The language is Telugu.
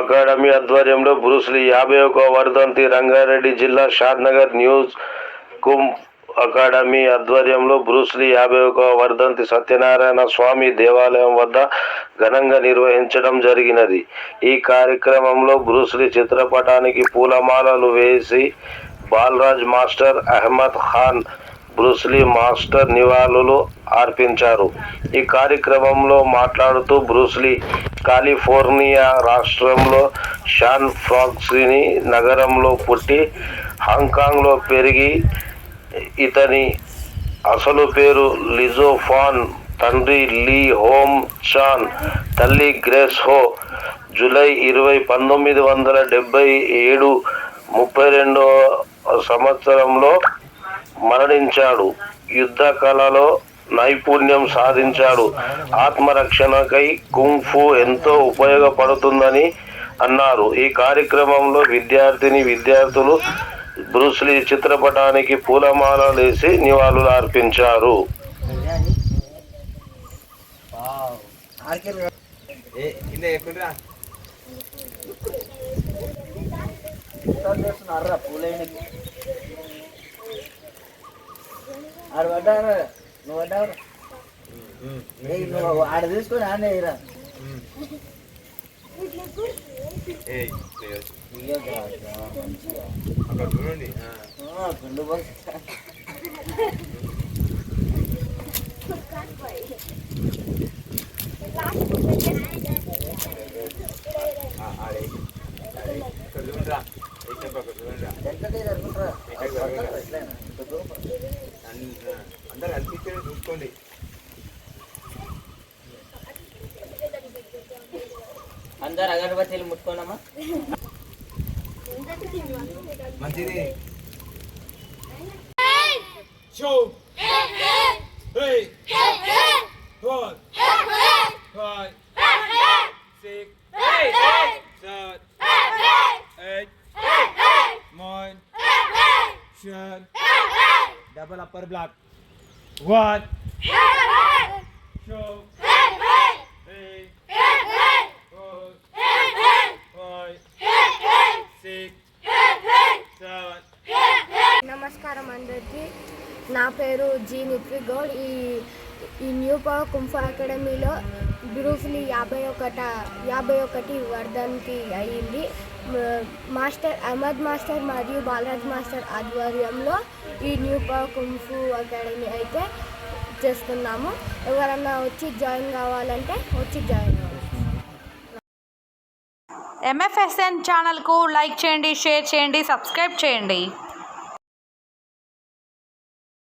అకాడమీ ఆధ్వర్యంలో బ్రూస్లీ 51వ వర్ధంతి రంగారెడ్డి జిల్లా షాద్నగర్ న్యూస్ కుంభ్ అకాడమీ ఆధ్వర్యంలో బ్రూస్లీ 51వ వర్ధంతి సత్యనారాయణ స్వామి దేవాలయం వద్ద ఘనంగా నిర్వహించడం జరిగినది. ఈ కార్యక్రమంలో బ్రూస్లీ చిత్రపటానికి పూలమాలలు వేసి Balraj master, Ahmed Khan Bruce Lee master నివాళులు అర్పించారు. ఈ కార్యక్రమంలో మాట్లాడుతూ బ్రూస్లీ కాలిఫోర్నియా రాష్ట్రంలో శాన్ ఫ్రాన్సిస్కో నగరంలో పుట్టి హాంకాంగ్లో పెరిగి ఇతని అసలు పేరు లిజో ఫాన్, తండ్రి లీ హోమ్ చాన్, తల్లి గ్రేస్ హో. జూలై 20, 1977 32వ సంవత్సరంలో మరణించాడు. యుద్ధ కళలో నైపుణ్యం సాధించాడు. ఆత్మరక్షణకై కుంగ్ ఫు ఎంతో ఉపయోగపడుతుందని అన్నారు. ఈ కార్యక్రమంలో విద్యార్థులు బ్రూస్లీ చిత్రపటానికి పూలమాలలేసి నివాళులు అర్పించారు. ఆడ తీసుకొని ఆనే చూడండి అందరు అనిపించే చూసుకోండి. అందరు అగరబత్తీలు ముట్టుకోనమ్మా మంచిది. Double upper block. 1 2 3 4 5 6 7. నమస్కారం అందరికీ. నా పేరు జీ నిత్విక్ గౌడ్. ఈ న్యూ పవర్ కుంఫు అకాడమీలో బ్రూస్లీ 51 వర్ధంతి అయింది. మాస్టర్ అహ్మద్ మాస్టర్ మరియు బాలరాజ్ మాస్టర్ ఆధ్వర్యంలో ఈ న్యూ పవర్ కుంఫు అకాడమీ అయితే చేస్తున్నాము. ఎవరన్నా వచ్చి జాయిన్ కావాలంటే వచ్చి జాయిన్ అవ్వాలి. MFSN ఛానల్కు లైక్ చేయండి, షేర్ చేయండి, సబ్స్క్రైబ్ చేయండి.